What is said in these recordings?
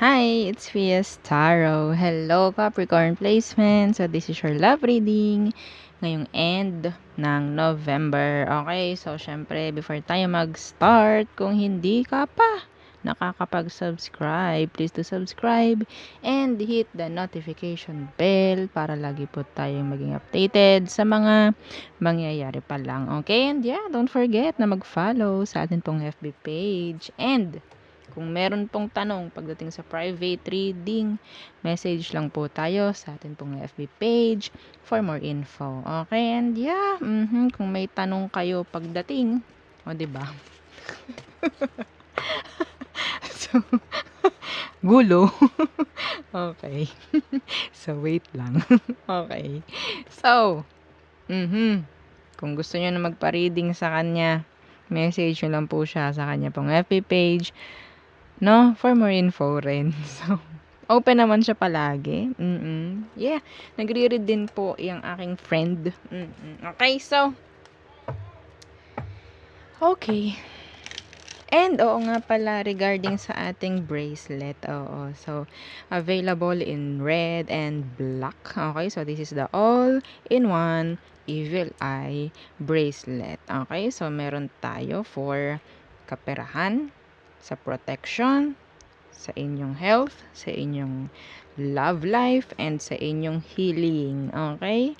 Hi, it's Fias Tarot. Hello, Capricorn placement. So, this is your love reading ngayong end ng November. Okay, so syempre, before tayo mag-start, kung hindi ka pa nakakapag-subscribe, please do subscribe and hit the notification bell para lagi po tayong maging updated sa mga mangyayari pa lang. Okay, and yeah, don't forget na mag-follow sa atin pong FB page. And kung meron pong tanong pagdating sa private reading, message lang po tayo sa atin pong FB page for more info. Okay, and yeah, kung may tanong kayo pagdating, o diba? So, gulo. Okay. So, wait lang. Okay. So, kung gusto niyo na magpa-reading sa kanya, message nyo lang po siya sa kanya pong FB page, no? For more info rin. So, open naman siya palagi. Yeah, nagre-read din po yung aking friend. Okay, so, okay. And oo nga pala, regarding sa ating bracelet, oo. So, available in red and black. Okay, so this is the all-in-one evil eye bracelet. Okay, so meron tayo for kaperahan, sa protection, sa inyong health, sa inyong love life, and sa inyong healing. Okay?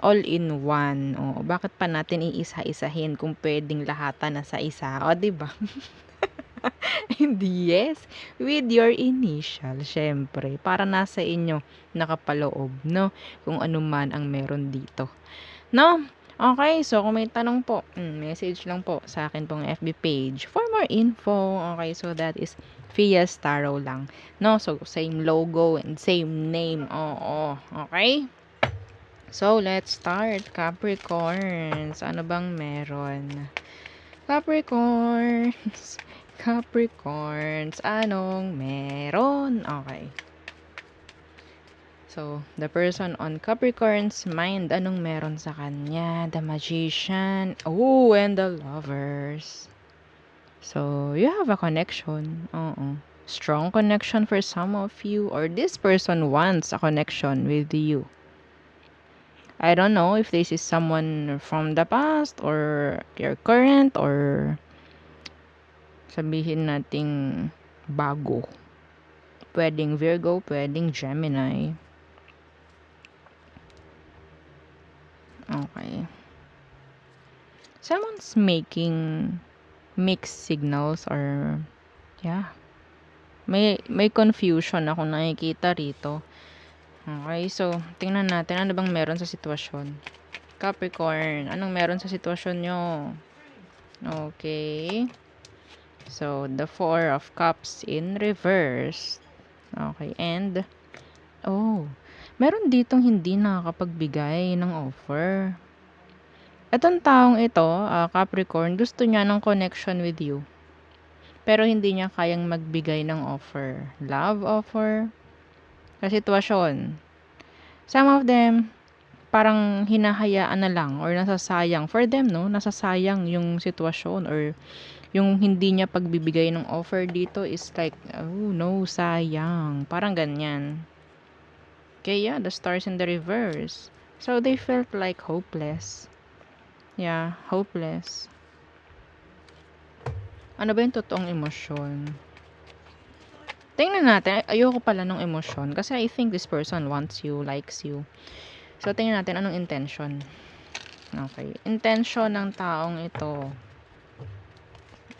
All in one. Oh, bakit pa natin iisa-isahin kung pwedeng lahatan na sa isa? O, di ba? Hindi, yes. With your initial, syempre. Para nasa inyo nakapaloob, no? Kung ano man ang meron dito. No? Okay, so kung may tanong po, message lang po sa akin pong FB page for more info. Okay, so that is Fias Tarot lang. No? So, same logo and same name. Oo. Okay? So, let's start. Capricorns. Ano bang meron? Capricorns. Capricorns. Anong meron? Okay. So, the person on Capricorn's mind, anong meron sa kanya? The Magician. Oh, and the Lovers. So, you have a connection. Oo. Strong connection for some of you, or this person wants a connection with you. I don't know if this is someone from the past or your current or sabihin nating bago. Pwedeng Virgo, pwedeng Gemini. Okay. Someone's making mixed signals or yeah. May confusion ako nakikita rito. Okay, so tingnan natin ano bang meron sa sitwasyon. Capricorn, anong meron sa sitwasyon nyo? Okay. So, the Four of Cups in reverse. Okay, and oh, meron ditong hindi nakakapagbigay ng offer. Etong taong ito, Capricorn, gusto niya ng connection with you. Pero hindi niya kayang magbigay ng offer. Love offer. Sa sitwasyon. Some of them, parang hinahayaan na lang or nasasayang. For them, no? Nasasayang yung sitwasyon or yung hindi niya pagbibigay ng offer dito is like, oh no, sayang. Parang ganyan. Okay, yeah, the stars in the reverse. So, they felt like hopeless. Yeah, hopeless. Ano ba yung totoong emosyon? Tingnan natin. Ayoko pala ng emosyon. Kasi I think this person wants you, likes you. So, tingnan natin anong intention. Okay. Intention ng taong ito.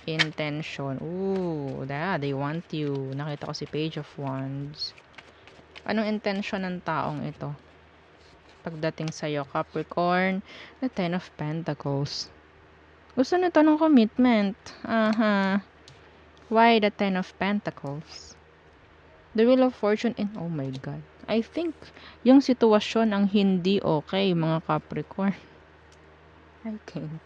Intention. Ooh, they want you. Nakita ko si Page of Wands. Anong intention ng taong ito? Pagdating sa'yo, Capricorn, the Ten of Pentacles. Gusto nito ng commitment. Why the Ten of Pentacles? The Wheel of Fortune and oh my God. I think yung sitwasyon ang hindi okay, mga Capricorn. I can't.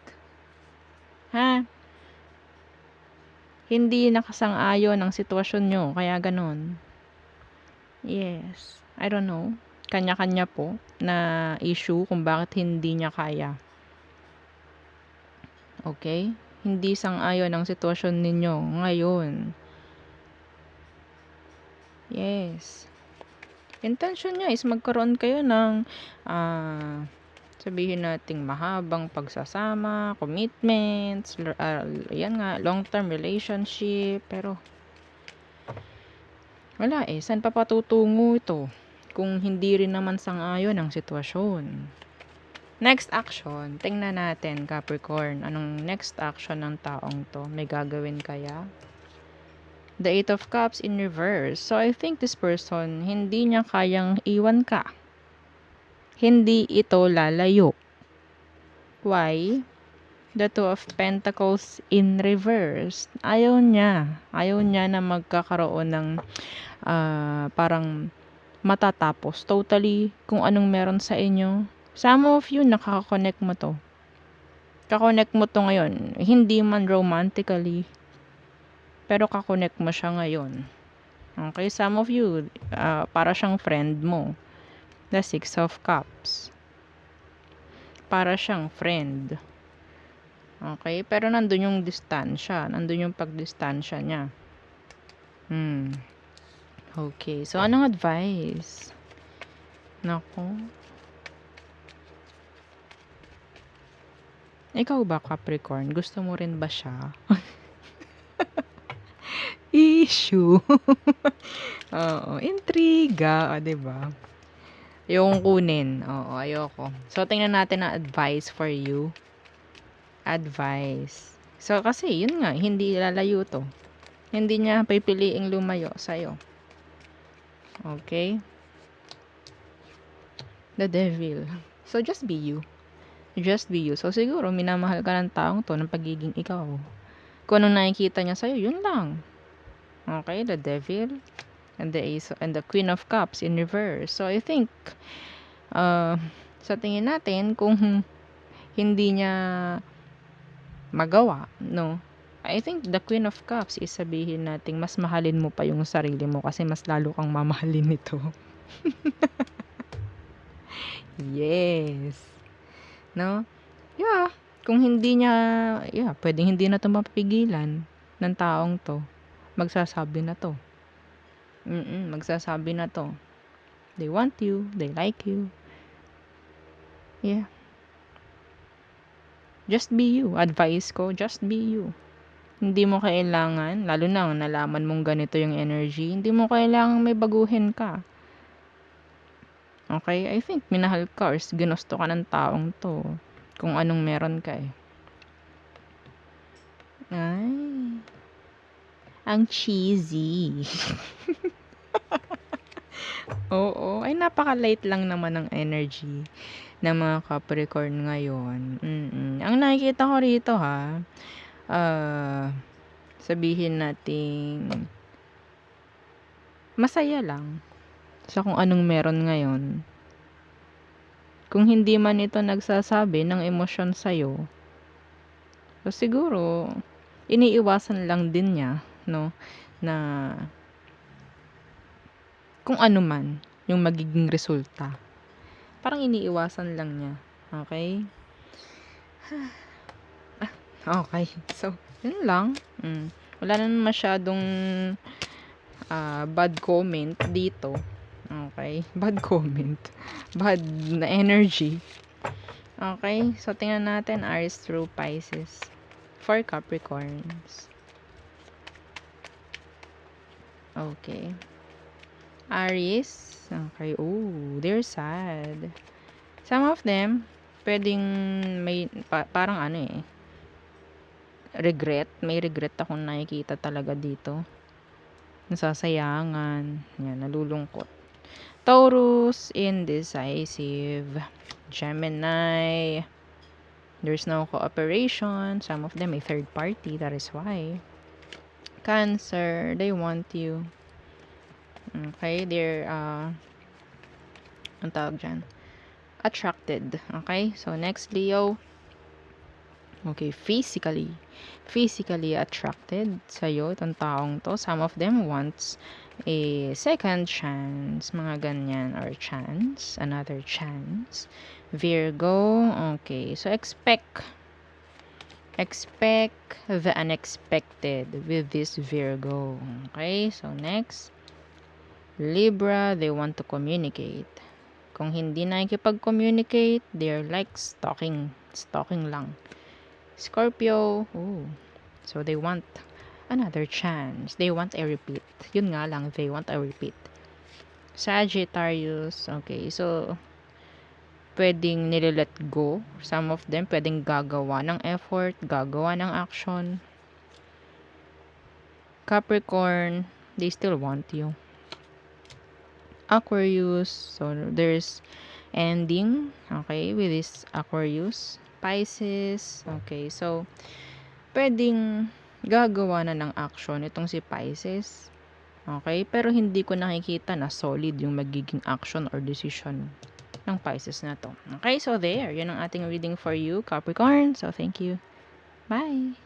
Hindi nakasang-ayon ang sitwasyon nyo, kaya ganon. Yes. I don't know. Kanya-kanya po na issue kung bakit hindi niya kaya. Okay? Hindi sang-ayon ang sitwasyon ninyo ngayon. Yes. Intention niya is magkaroon kayo ng sabihin nating mahabang pagsasama, commitments, yan nga, long-term relationship, pero wala eh, saan pa patutungo ito kung hindi rin naman sang-ayon ang sitwasyon. Next action, tingnan natin Capricorn, anong next action ng taong to, may gagawin kaya? The Eight of Cups in reverse. So I think this person, hindi niya kayang iwan ka. Hindi ito lalayo. Why? The Two of Pentacles in reverse. Ayaw niya. Ayaw niya na magkakaroon ng parang matatapos. Totally kung anong meron sa inyo. Some of you, nakaka-connect mo to. Kakonect mo to ngayon. Hindi man romantically. Pero kakonect mo siya ngayon. Okay? Some of you, para siyang friend mo. The Six of Cups. Para siyang friend. Okay? Pero nandun yung distansya. Nandun yung pagdistansya niya. Okay. So, anong advice? Nako. Ikaw ba, Capricorn? Gusto mo rin ba siya? Issue. Oo. Intriga. Diba? Yung kunin. Oo, ayoko. So, tingnan natin ang advice for you. Advice. So, kasi, yun nga, hindi lalayo to. Hindi niya pipiliing lumayo sa'yo. Okay? The Devil. So, just be you. Just be you. So, siguro, minamahal ka ng taong to ng pagiging ikaw. Kung anong nakikita niya sa'yo, yun lang. Okay? The Devil. And the Ace, and the Queen of Cups in reverse. So, I think, sa tingin natin, kung hindi niya magawa, no? I think the Queen of Cups is sabihin natin, mas mahalin mo pa yung sarili mo kasi mas lalo kang mamahalin nito. Yes. No? Yeah. Kung hindi niya, pwedeng hindi na ito mapigilan ng taong to. Magsasabi na to. Magsasabi na to. They want you. They like you. Yeah. Just be you. Advice ko, just be you. Hindi mo kailangan, lalo na nalaman mong ganito yung energy, hindi mo kailangan may baguhin ka. Okay? I think minahal ka or ginusto ka ng taong to. Kung anong meron ka eh. Ay. Ang cheesy. Oo. Ay, napaka-light lang naman ng energy ng mga Capricorn ngayon. Ang nakikita ko rito ha, sabihin nating masaya lang sa kung anong meron ngayon. Kung hindi man ito nagsasabi ng emosyon sa'yo, so siguro, iniiwasan lang din niya, no, na kung ano man yung magiging resulta. Parang iniiwasan lang niya. Okay? Okay. So, yun lang. Wala na masyadong bad comment dito. Okay? Bad comment. Bad na energy. Okay? So, tingnan natin Aries through Pisces. For Capricorns. Okay. Aries. Okay. Oh, they're sad. Some of them, pwedeng may, parang ano eh, regret. May regret akong nakikita talaga dito. Nasasayangan. Yan, nalulungkot. Taurus, indecisive. Gemini, there's no cooperation. Some of them may third party. That is why. Cancer, they want you. Okay, they're ang tawag dyan, attracted. Okay, so next Leo. Okay, physically attracted sa'yo, itong taong to. Some of them wants a second chance, mga ganyan, or chance, another chance. Virgo, okay, so expect the unexpected with this Virgo. Okay, so next, Libra, they want to communicate. Kung hindi nakikipag-communicate, they're like stalking lang. Scorpio, so they want another chance. They want a repeat. Yun nga lang, they want a repeat. Sagittarius, okay, so pwedeng nililet go. Some of them pwedeng gagawa ng effort, gagawa ng action. Capricorn, they still want you. Aquarius, so there's ending, okay, with this Aquarius. Pisces, okay, so pwedeng gagawa na ng action itong si Pisces, okay, pero hindi ko nakikita na solid yung magiging action or decision ng Pisces na to. Okay, so there, yun ang ating reading for you, Capricorn. So thank you, bye.